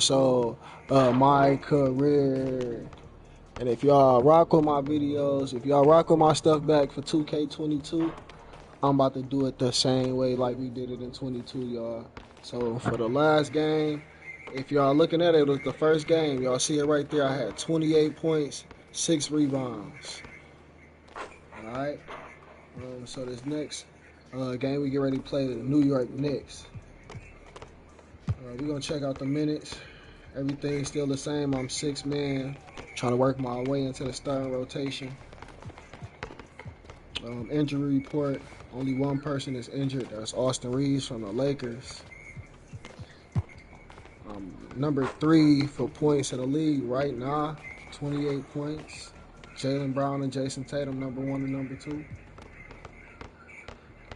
So, my career. And if y'all rock with my videos, if y'all rock with my stuff back for 2K22, I'm about to do it the same way like we did it in 22, y'all. So for the last game, if y'all looking at it, it was the first game. Y'all see it right there. I had 28 points, 6 rebounds. All right. So this next game, we get ready to play the New York Knicks. We're going to check out the minutes. Everything's still the same. I'm 6-man, trying to work my way into the starting rotation. Injury report. Only one person is injured. That's Austin Reeves from the Lakers. Number 3 for points in the league right now, 28 points. Jaylen Brown and Jason Tatum, number 1 and number 2.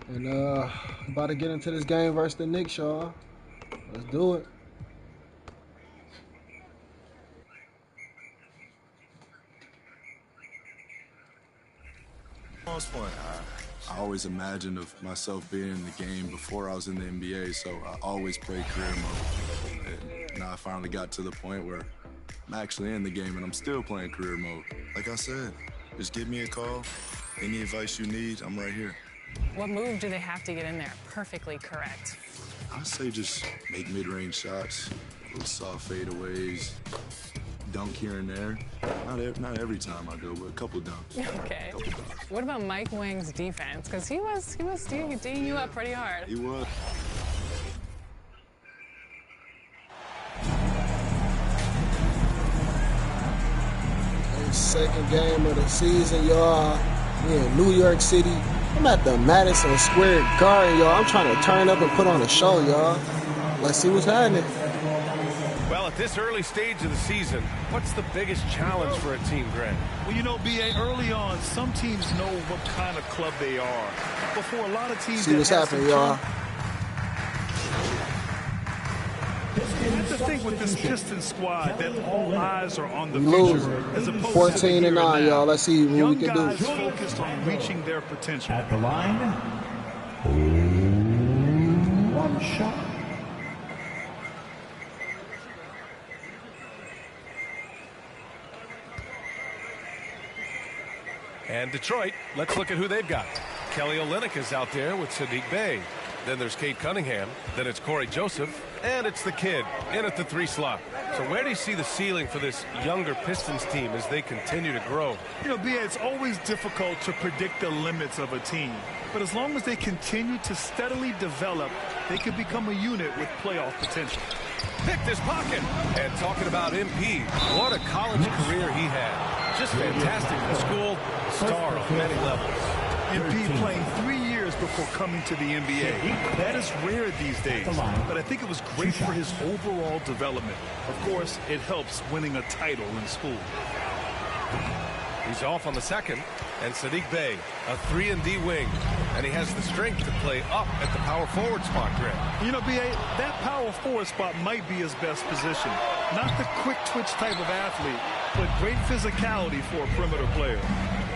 And about to get into this game versus the Knicks, y'all. Let's do it. Most fun. I always imagined of myself being in the game before I was in the NBA, so I always played career mode. And now I finally got to the point where I'm actually in the game and I'm still playing career mode. Like I said, just give me a call. Any advice you need, I'm right here. What move do they have to get in there perfectly correct? I say just make mid-range shots, little soft fadeaways, dunk here and there. Not every time I go, but a couple dunks. Okay. What about Mike Wang's defense? Because he was D'ing you up pretty hard. He was. Second game of the season, y'all. We in New York City. I'm at the Madison Square Garden, y'all. I'm trying to turn up and put on a show, y'all. Let's see what's happening. Well, at this early stage of the season, what's the biggest challenge for a team, Grant? Well, you know, B.A., early on, some teams know what kind of club they are. But for a lot of teams, see what's happening, y'all. You have to think with this Pistons squad that all eyes are on the future. As opposed 14 to and 9, y'all. Let's see what we can do. Young guys focused on reaching their potential. At the line, one shot. And Detroit, let's look at who they've got. Kelly Olynyk is out there with Saddiq Bey. Then there's Cade Cunningham. Then it's Corey Joseph. And it's the kid in at the 3 slot. So where do you see the ceiling for this younger Pistons team as they continue to grow? You know, B.A., it's always difficult to predict the limits of a team. But as long as they continue to steadily develop, they could become a unit with playoff potential. Picked his pocket. And talking about MP, what a college career he had. Just fantastic in school, star on many levels. MP playing 3 years before coming to the NBA. That is rare these days, but I think it was great for his overall development. Of course, it helps winning a title in school. He's off on the second, and Saddiq Bey, a 3-and-D wing, and he has the strength to play up at the power forward spot, Grant. You know, B.A., that power forward spot might be his best position. Not the quick twitch type of athlete, but great physicality for a perimeter player.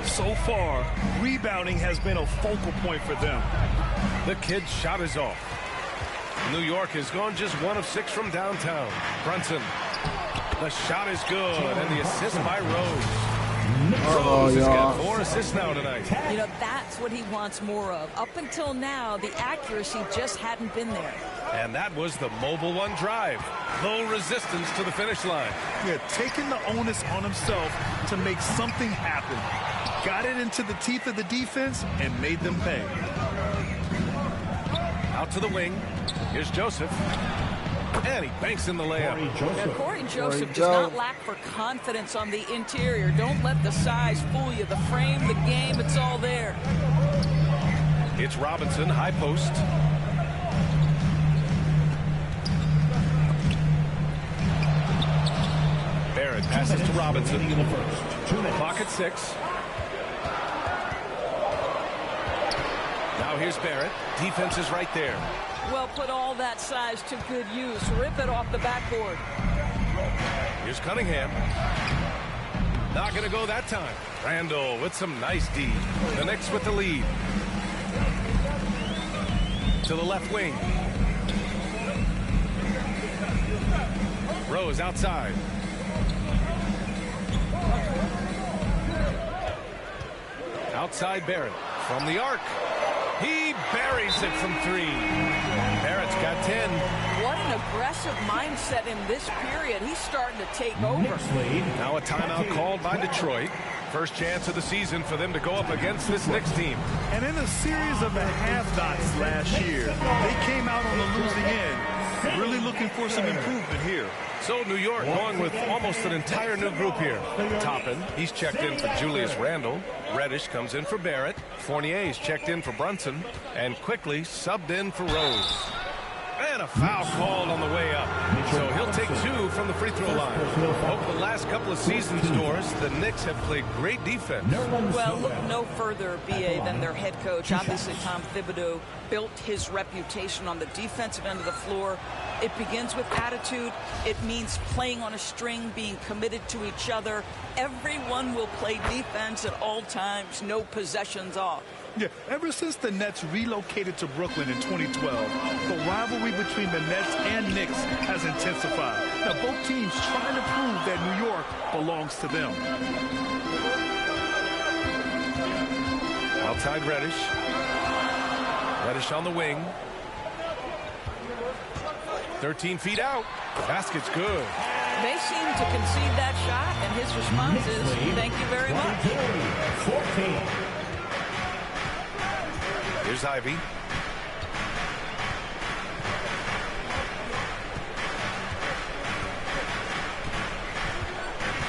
So far, rebounding has been a focal point for them. The kid's shot is off. New York has gone just 1 of 6 from downtown. Brunson. The shot is good, and the assist by Rose. Rose has got 4 assists now tonight. You know, that's what he wants more of. Up until now, the accuracy just hadn't been there. And that was the mobile one drive. Low resistance to the finish line. Yeah, taking the onus on himself to make something happen. Got it into the teeth of the defense and made them pay. Out to the wing. Here's Joseph. And he banks in the layup. Now, Corey Joseph does not lack for confidence on the interior. Don't let the size fool you. The frame, the game, it's all there. It's Robinson, high post. Barrett passes to Robinson. Clock at 6. Now here's Barrett. Defense is right there. Well, put all that size to good use. Rip it off the backboard. Here's Cunningham. Not going to go that time. Randall with some nice D. The Knicks with the lead. To the left wing. Rose outside. Outside Barrett from the arc. He buries it from 3. Barrett's got 10. What an aggressive mindset in this period. He's starting to take over. Now a timeout called by Detroit. First chance of the season for them to go up against this Knicks team. And in a series of the half-dots last year, they came out on the losing end. Really looking for some improvement here. So New York going with almost an entire new group here. Toppin, he's checked in for Julius Randle. Reddish comes in for Barrett. Fournier's checked in for Brunson. And quickly subbed in for Rose. And a foul called on the way up. So he'll take 2 from the free throw line. Over the last couple of seasons, Doris, the Knicks have played great defense. Well, look no further, B.A., than their head coach. Obviously, Tom Thibodeau built his reputation on the defensive end of the floor. It begins with attitude. It means playing on a string, being committed to each other. Everyone will play defense at all times, no possessions off. Yeah, ever since the Nets relocated to Brooklyn in 2012, the rivalry between the Nets and Knicks has intensified. Now, both teams trying to prove that New York belongs to them. Outside Reddish. Reddish on the wing. 13 feet out. Basket's good. They seem to concede that shot, and his response is, thank you very much. 14. Here's Ivy.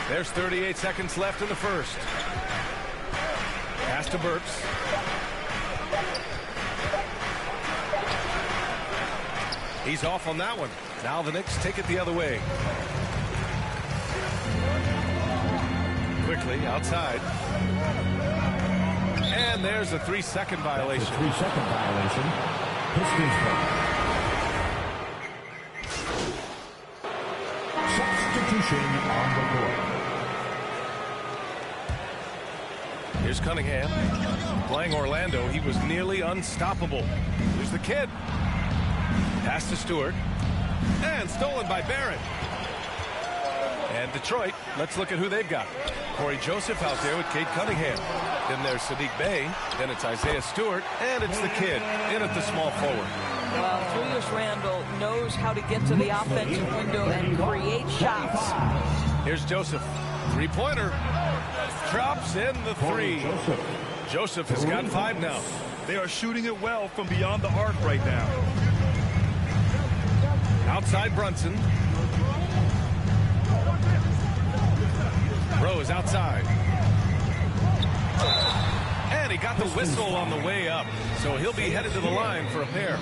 There's 38 seconds left in the first. Pass to Burks. He's off on that one. Now the Knicks take it the other way. Quickly outside. And there's a 3-second violation. That's a 3-second violation. Pistons ball. Substitution on the court. Here's Cunningham. Playing Orlando, he was nearly unstoppable. Here's the kid. Pass to Stewart. And stolen by Barrett. And Detroit, let's look at who they've got. Corey Joseph out there with Cade Cunningham. Then there's Sadiq Bey. Then it's Isaiah Stewart. And it's the kid in at the small forward. Well, Julius Randle knows how to get to the offensive window and create shots. Here's Joseph. Three-pointer. Drops in the 3. Joseph has got 5 now. They are shooting it well from beyond the arc right now. Outside Brunson. Rose outside. And he got the whistle on the way up. So he'll be headed to the line for a pair.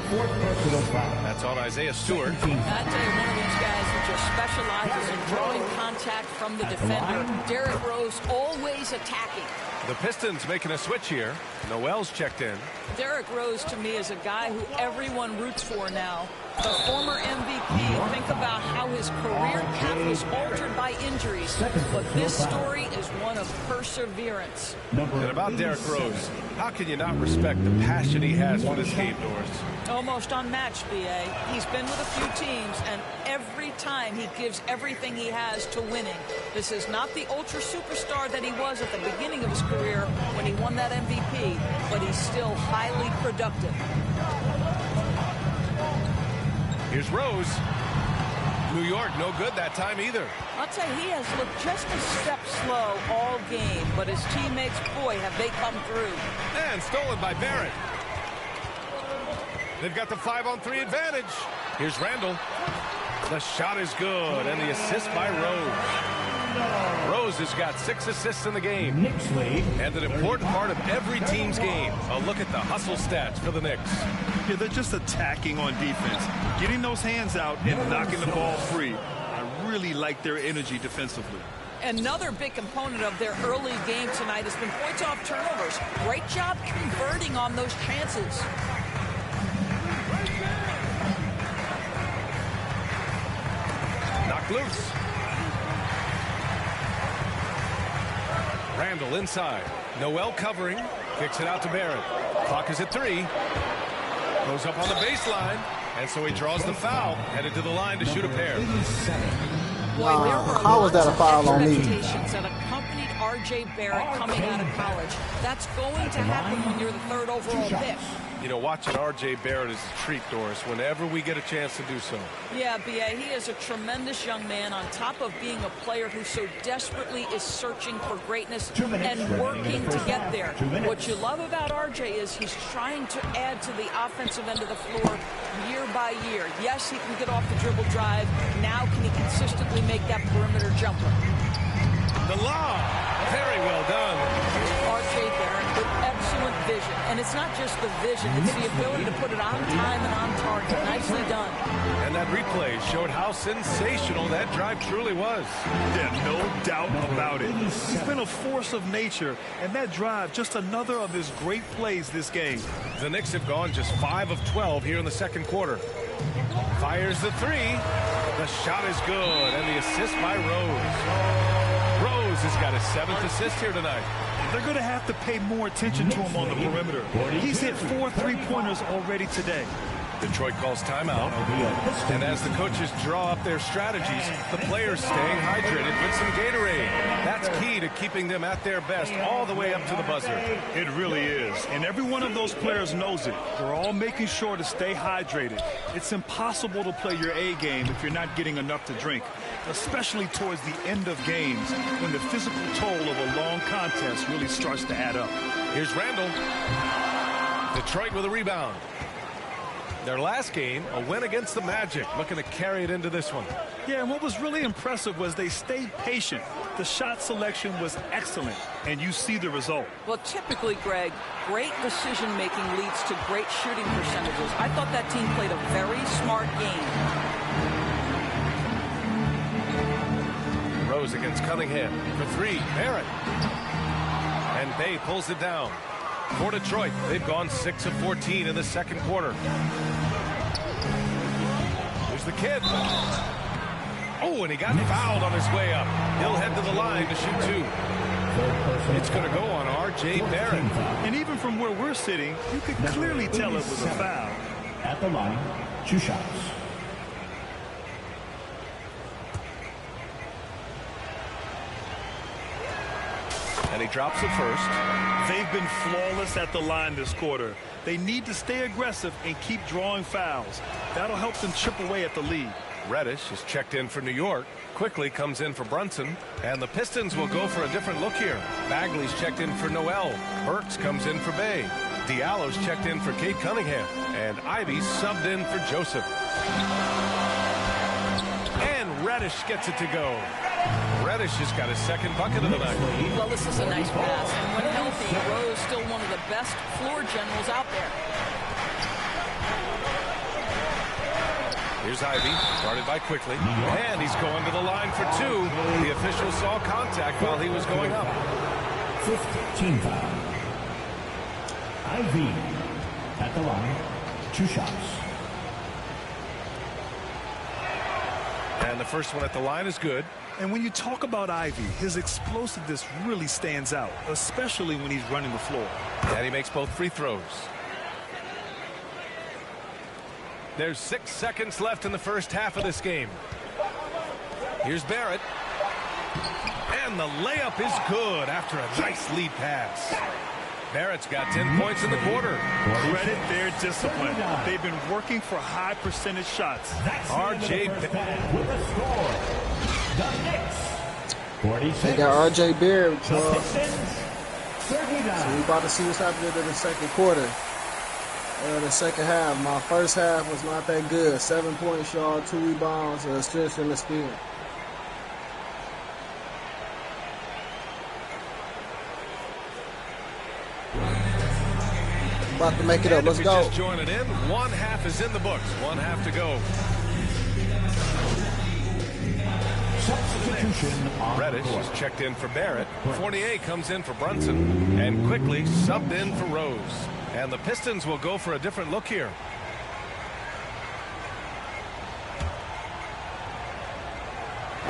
That's on Isaiah Stewart. I tell you, one of these guys who just specializes in drawing contact from the defender. Derrick Rose always attacking. The Pistons making a switch here. Noel's checked in. Derrick Rose, to me, is a guy who everyone roots for now. The former MVP. Think about how his career path was altered by injuries. But this story is one of perseverance. And about Derrick Rose, how can you not respect the passion he has for this game, Doris? Almost unmatched, B.A. He's been with a few teams, and every time he gives everything he has to winning. This is not the ultra superstar that he was at the beginning of his career when he won that MVP, but he's still highly productive. Here's Rose. New York, no good that time either. I'll tell you, he has looked just a step slow all game, but his teammates, boy, have they come through. And stolen by Barrett. They've got the 5-on-3 advantage. Here's Randle. The shot is good, and the assist by Rose. Rose has got 6 assists in the game. And an important part of every team's game. A look at the hustle stats for the Knicks. Yeah, they're just attacking on defense, getting those hands out and knocking the ball free. I really like their energy defensively. Another big component of their early game tonight has been points off turnovers. Great job converting on those chances. Knocked loose. Randle inside. Noel covering. Kicks it out to Barrett. Clock is at 3. Goes up on the baseline. And so he draws the foul. Headed to the line to shoot a pair. Boy, there were how was that a lots foul of on me? expectations that accompanied R.J. Barrett coming out of college. That's going to happen when you're the 3rd overall pick. You know, watching R.J. Barrett is a treat, Doris, whenever we get a chance to do so. Yeah, B.A., he is a tremendous young man on top of being a player who so desperately is searching for greatness and working to get there. What you love about R.J. is he's trying to add to the offensive end of the floor year by year. Yes, he can get off the dribble drive. Now can he consistently make that perimeter jumper? The lob, very well done. R.J. Barrett with excellent vision. And it's not just the vision, it's the ability to put it on time and on target. Nicely done. And that replay showed how sensational that drive truly was. Yeah, no doubt about it. He's been a force of nature, and that drive, just another of his great plays this game. The Knicks have gone just 5 of 12 here in the second quarter. Fires the 3. The shot is good, and the assist by Rose. Rose has got his 7th assist here tonight. They're going to have to pay more attention to him on the perimeter. He's hit 4 3-pointers already today. Detroit calls timeout. And as the coaches draw up their strategies, the players staying hydrated with some Gatorade. That's key to keeping them at their best all the way up to the buzzer. It really is. And every one of those players knows it. We're all making sure to stay hydrated. It's impossible to play your A game if you're not getting enough to drink, especially towards the end of games when the physical toll of a long contest really starts to add up. Here's Randall. Detroit with a rebound. Their last game, a win against the Magic, looking to carry it into this one. Yeah, and what was really impressive was they stayed patient. The shot selection was excellent, and you see the result. Well, typically, Greg, great decision-making leads to great shooting percentages. I thought that team played a very smart game. Rose against Cunningham for 3. Barrett. And Bay pulls it down. For Detroit, they've gone 6 of 14 in the second quarter. Here's the kid. Oh, and he got fouled on his way up. He'll head to the line to shoot 2. It's going to go on R.J. Barrett. And even from where we're sitting, you could clearly tell it was a foul. At the line, 2 shots. And he drops it first. They've been flawless at the line this quarter. They need to stay aggressive and keep drawing fouls. That'll help them chip away at the lead. Reddish is checked in for New York. Quickly comes in for Brunson. And the Pistons will go for a different look here. Bagley's checked in for Noel. Burks comes in for Bay. Diallo's checked in for Kate Cunningham. And Ivy subbed in for Joseph. And Reddish gets it to go. Reddish has got his 2nd bucket of the night. Well, this is a nice pass. And when healthy, Rose still one of the best floor generals out there. Here's Ivy, guarded by Quickly. And he's going to the line for 2. The official saw contact while he was going up. 15 foul. Ivy at the line, 2 shots. And the first one at the line is good. And when you talk about Ivy, his explosiveness really stands out, especially when he's running the floor. And he makes both free throws. There's 6 seconds left in the first half of this game. Here's Barrett. And the layup is good after a nice lead pass. Barrett's got 10 points in the quarter. Credit their discipline. They've been working for high percentage shots. R.J. with the score. The Knicks, 46. They got R.J. Barrett. The So Pistons, 39. we about to see what's happening in the second quarter. The second half. My first half was not that good. 7 points, y'all. 2 rebounds, an assist, and a steal. About to make it up. Let's go. Just joining in. 1 half is in the books. 1 half to go. Substitution on Reddish the court. is checked in for Barrett. Fournier comes in for Brunson. And Quickly subbed in for Rose. And the Pistons will go for a different look here.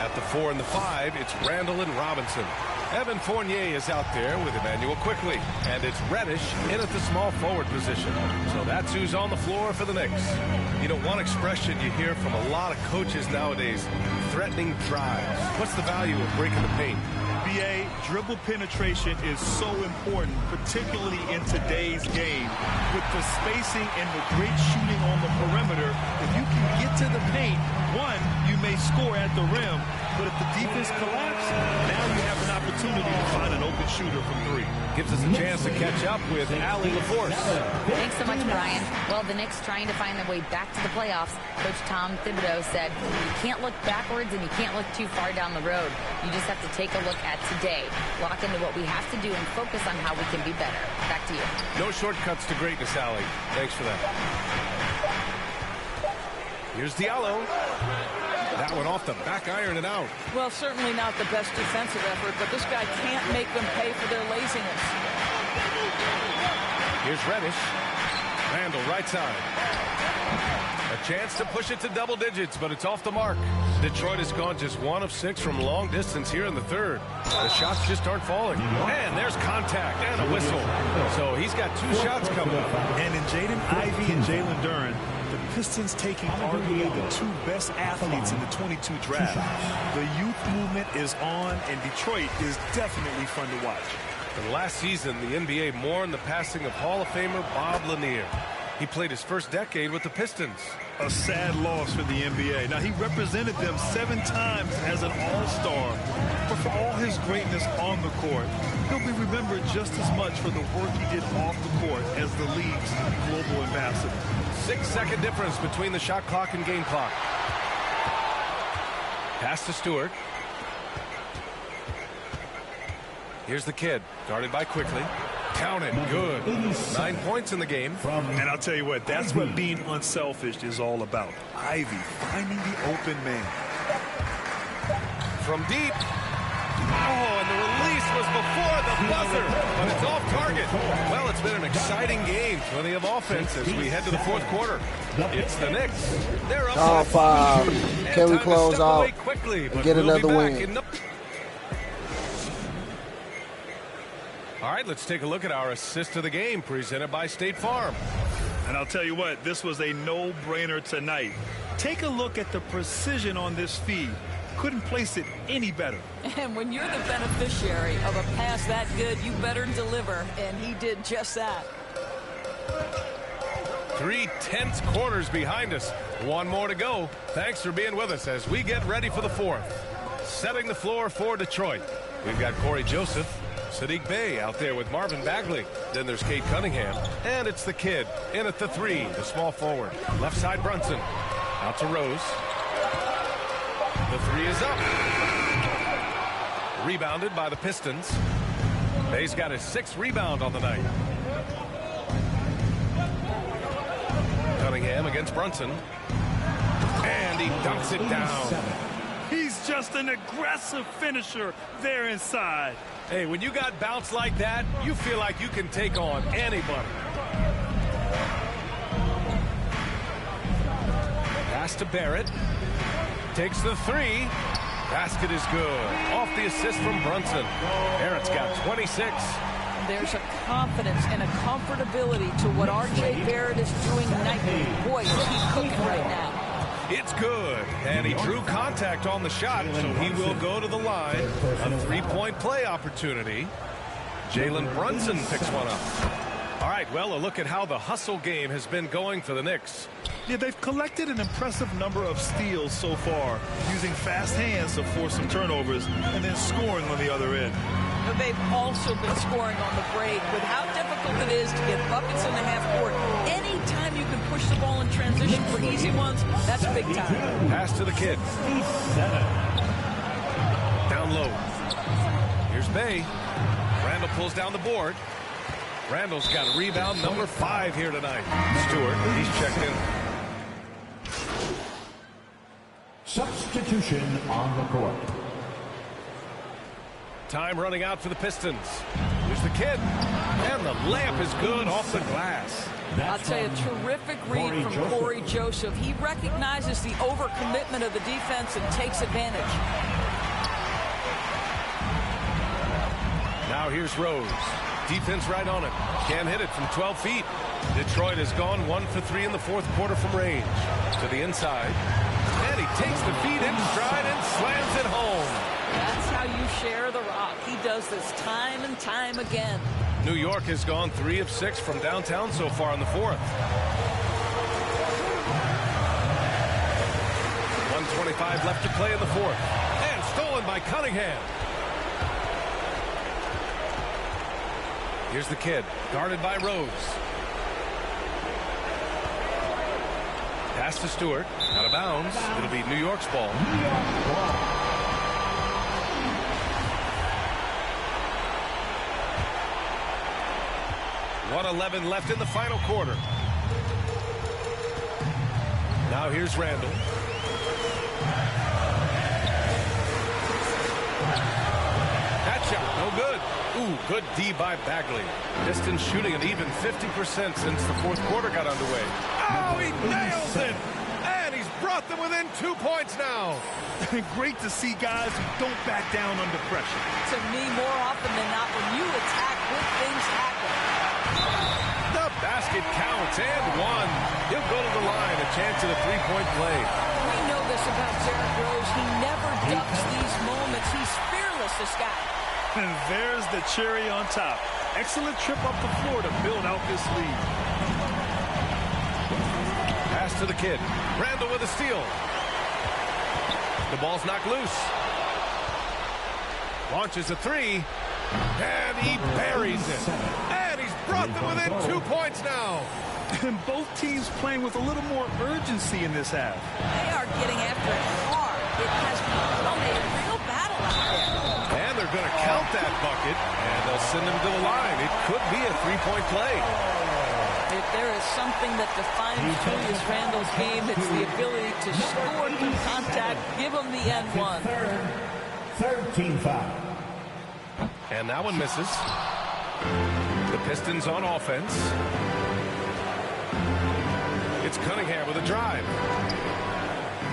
At the 4 and the 5, it's Randall and Robinson. Evan Fournier is out there with Emmanuel Quickly. And it's Reddish in at the small forward position. So that's who's on the floor for the Knicks. You know, one expression you hear from a lot of coaches nowadays, threatening drives. What's the value of breaking the paint? BA, dribble penetration is so important, particularly in today's game. With the spacing and the great shooting on the perimeter, if you can get to the paint, one, you may score at the rim, but if the defense collapses, now you have an opportunity to find an open shooter from 3. Gives us a chance to catch up with Allie LaForce. Thanks so much, Brian. Well, the Knicks trying to find their way back to the playoffs. Coach Tom Thibodeau said, you can't look backwards and you can't look too far down the road. You just have to take a look at today, lock into what we have to do, and focus on how we can be better. Back to you. No shortcuts to greatness, Allie. Thanks for that. Here's Diallo. That one off the back iron and out. Well, certainly not the best defensive effort, but this guy can't make them pay for their laziness. Here's Reddish. Randall, right side. A chance to push it to double digits, but it's off the mark. Detroit has gone just 1 of 6 from long distance here in the third. The shots just aren't falling. And there's contact and a whistle. So he's got 2 shots coming up. And in Jaden Ivey and Jalen Duren, the Pistons taking arguably the 2 best athletes in the 22 draft. The youth movement is on, and Detroit is definitely fun to watch. And last season, the NBA mourned the passing of Hall of Famer Bob Lanier. He played his first decade with the Pistons. A sad loss for the NBA. Now, he represented them 7 times as an all-star. But for all his greatness on the court, he'll be remembered just as much for the work he did off the court as the league's global ambassador. 6-second difference between the shot clock and game clock. Pass to Stewart. Here's the kid, guarded by Quickly. Count it, good. 9 points in the game. And I'll tell you what, that's what being unselfish is all about. Ivy finding the open man. From deep. Oh, and the release was before the buzzer, but it's off target. Well, it's been an exciting game. Plenty of offense as we head to the 4th quarter. It's the Knicks. They're up Top 5. Can we close out quickly, and get another win? All right, let's take a look at our assist of the game presented by State Farm. And I'll tell you what, this was a no-brainer tonight. Take a look at the precision on this feed. Couldn't place it any better. And when you're the beneficiary of a pass that good, you better deliver, and he did just that. 3 tense quarters behind us. 1 more to go. Thanks for being with us as we get ready for the 4th. Setting the floor for Detroit. We've got Corey Joseph, Saddiq Bey out there with Marvin Bagley. Then there's Cade Cunningham. And it's the kid in at the 3, the small forward. Left side Brunson. Out to Rose. The 3 is up. Rebounded by the Pistons. Bay's got his 6th rebound on the night. Cunningham against Brunson. And he dunks it down. He's just an aggressive finisher there inside. Hey, when you got bounce like that, you feel like you can take on anybody. Pass to Barrett. Takes the 3. Basket is good. Off the assist from Brunson. Barrett's got 26. There's a confidence and a comfortability to what R.J. Barrett is doing nightly. Boy, is he cooking right now. It's good. And he drew contact on the shot, so he will go to the line. A 3-point play opportunity. Jalen Brunson picks one up. All right, well, a look at how the hustle game has been going for the Knicks. Yeah, they've collected an impressive number of steals so far, using fast hands to force some turnovers and then scoring on the other end. But they've also been scoring on the break with how difficult it is to get buckets in the half court. Anytime you can push the ball in transition for easy ones, that's big time. Pass to the kid. Down low. Here's Bey. Randall pulls down the board. Randall's got a rebound number 5 here tonight. Stewart, he's checked in. Substitution on the court. Time running out for the Pistons. Here's the kid. And the layup is good off the glass. I'll tell you, terrific read from Corey Joseph. He recognizes the overcommitment of the defense and takes advantage. Now here's Rose. Defense right on it. Can't hit it from 12 feet. Detroit has gone 1 for 3 in the fourth quarter from range. To the inside. And he takes the feed in stride and slams it home. That's how you share the rock. He does this time and time again. New York has gone 3 of 6 from downtown so far in the fourth. 1:25 left to play in the fourth. And stolen by Cunningham. Here's the kid, guarded by Rose. Pass to Stewart, out of bounds. It'll be New York's ball. 1:11 left in the final quarter. Now here's Randall. That shot, no good. Ooh, good D by Bagley. Pistons shooting an even 50% since the fourth quarter got underway. Oh, he nails it! And he's brought them within 2 points now. Great to see guys who don't back down under pressure. To me, more often than not, when you attack, good things happen. The basket counts and one. He'll go to the line, a chance at a three-point play. We know this about Derrick Rose. He never ducks these moments. He's fearless, this guy. And there's the cherry on top. Excellent trip up the floor to build out this lead. Pass to the kid. Randall with a steal. The ball's knocked loose. Launches a three. And he buries it. And he's brought them within 2 points now. And both teams playing with a little more urgency in this half. They are getting after it hard. It has become a real battle out there. And they're going to count that bucket, and they'll send him to the line. It could be a three-point play. If there is something that defines Julius Randle's game, it's the ability to score through contact. Give him the N1. Third team foul. And that one misses. The Pistons on offense. It's Cunningham with a drive.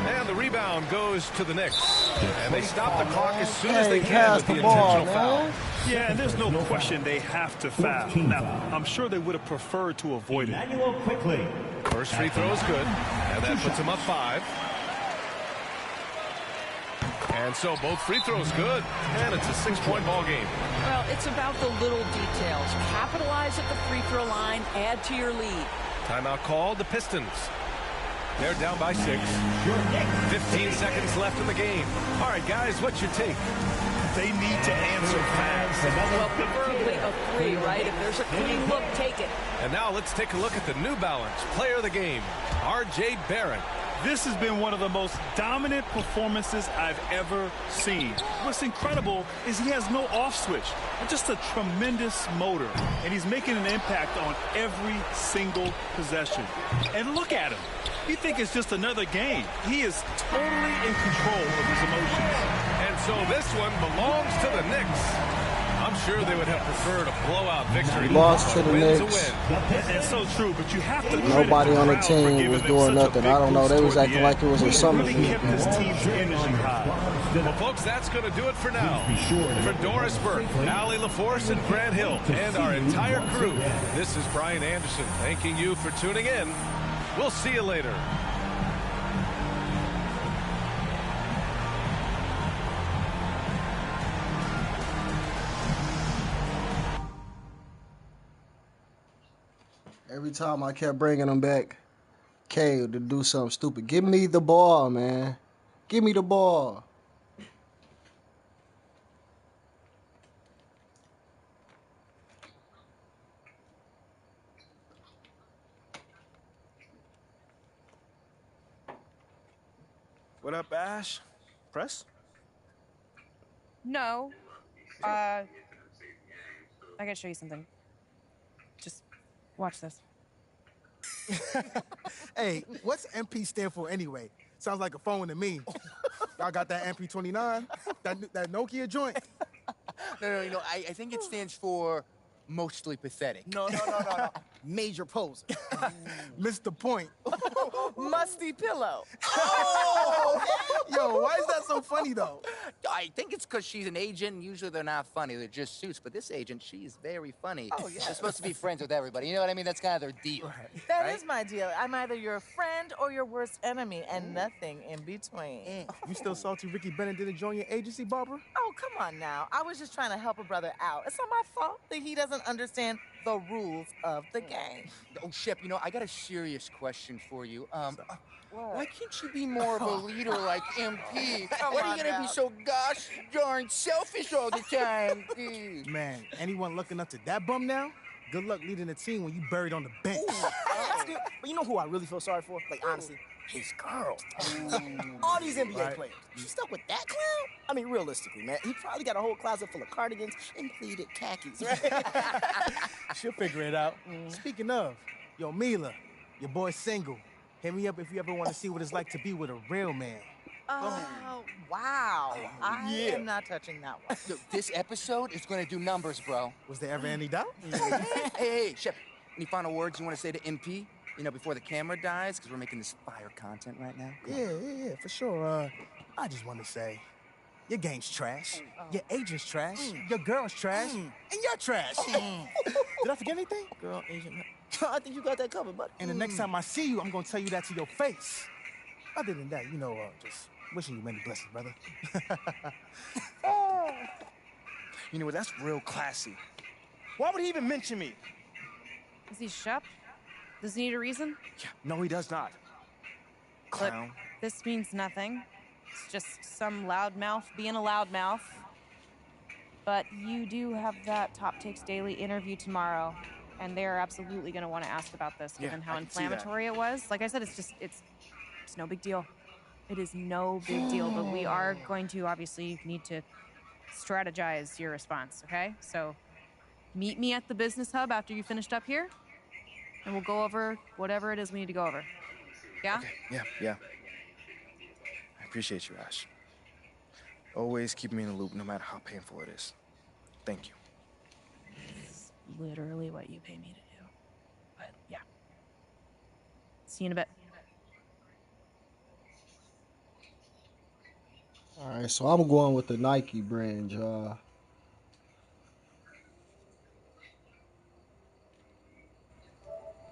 And the rebound goes to the Knicks. And they stop the clock as soon as they can with the intentional foul. Yeah, and there's no question they have to foul. Now, I'm sure they would have preferred to avoid it. Emmanuel quickly. First free throw is good. And that puts him up 5. And so both free throws good. And it's a 6-point ball game. Well, it's about the little details. Capitalize at the free throw line. Add to your lead. Timeout called. The Pistons. They're down by 6. 15 seconds left in the game. All right, guys, what's your take? They need to answer fast. Well, preferably a 3, right? If there's a clean look, take it. And now let's take a look at the New Balance player of the game, R.J. Barrett. This has been one of the most dominant performances I've ever seen. What's incredible is he has no off switch, just a tremendous motor, and he's making an impact on every single possession. And look at him. You think it's just another game. He is totally in control of his emotions. And so this one belongs to the Knicks. I'm sure they would have preferred a blowout victory. Lost to the Knicks. That's so true, but you have to. Nobody on the team was doing nothing. I don't know. They was acting like it was a summer league. Really kept this team's energy high. Well, folks, that's going to do it for now. For Doris Burke, Allie LaForce, and Grant Hill, and our entire crew, this is Brian Anderson thanking you for tuning in. We'll see you later. Every time I kept bringing them back, K to do something stupid. Give me the ball, man. Give me the ball. What up, Ash? Press? No. I gotta show you something. Just watch this. Hey, what's MP stand for anyway? Sounds like a phone to me. Y'all got that MP29? That Nokia joint? No. I think it stands for mostly pathetic. No. Major poser. Missed the point. Musty pillow. Oh! Yo, why is that so funny, though? I think it's because she's an agent, and usually they're not funny. They're just suits. But this agent, she's very funny. Oh, yeah. They're supposed to be friends with everybody. You know what I mean? That's kind of their deal. That is my deal. I'm either your friend or your worst enemy, and nothing in between. You still salty Ricky Bennett didn't join your agency, Barbara? Oh, come on now. I was just trying to help a brother out. It's not my fault that he doesn't understand the rules of the game. Oh, Shep, you know, I got a serious question for you. Why can't you be more of a leader like MP? Come Why are on you gonna now. be so gosh darn selfish all the time? Man, anyone looking up to that bum now? Good luck leading the team when you buried on the bench. That's good. But you know who I really feel sorry for? Like, honestly, his girl. All these NBA players. You stuck with that clown? I mean, realistically, man, he probably got a whole closet full of cardigans and pleated khakis, right? She'll figure it out. Speaking of, yo, Mila, your boy's single. Hit me up if you ever want to see what it's like to be with a real man. Oh, wow. I am not touching that one. Look, this episode is gonna do numbers, bro. Was there ever any doubt? Hey, Shep, any final words you want to say to MP? You know, before the camera dies, because we're making this fire content right now. Yeah, for sure. I just want to say, your game's trash, your agent's trash, your girl's trash, and you're trash. Did I forget anything? Girl, agent. I think you got that covered, buddy. And the next time I see you, I'm going to tell you that to your face. Other than that, you know, just wishing you many blessings, brother. You know what? That's real classy. Why would he even mention me? Is he Shep? Does he need a reason? Yeah, no, he does not. Clown. Look, this means nothing. It's just some loudmouth being a loudmouth. But you do have that Top Takes Daily interview tomorrow, and they're absolutely going to want to ask about this, given how I can see that. inflammatory it was. Like I said, it's no big deal. It is no big deal, but we are going to obviously need to strategize your response, okay? So meet me at the business hub after you finished up here, and we'll go over whatever it is we need to go over. Yeah? Okay, yeah. I appreciate you, Ash. Always keep me in the loop, no matter how painful it is. Thank you. It's literally what you pay me to do. But yeah. See you in a bit. All right, so I'm going with the Nike brand, y'all.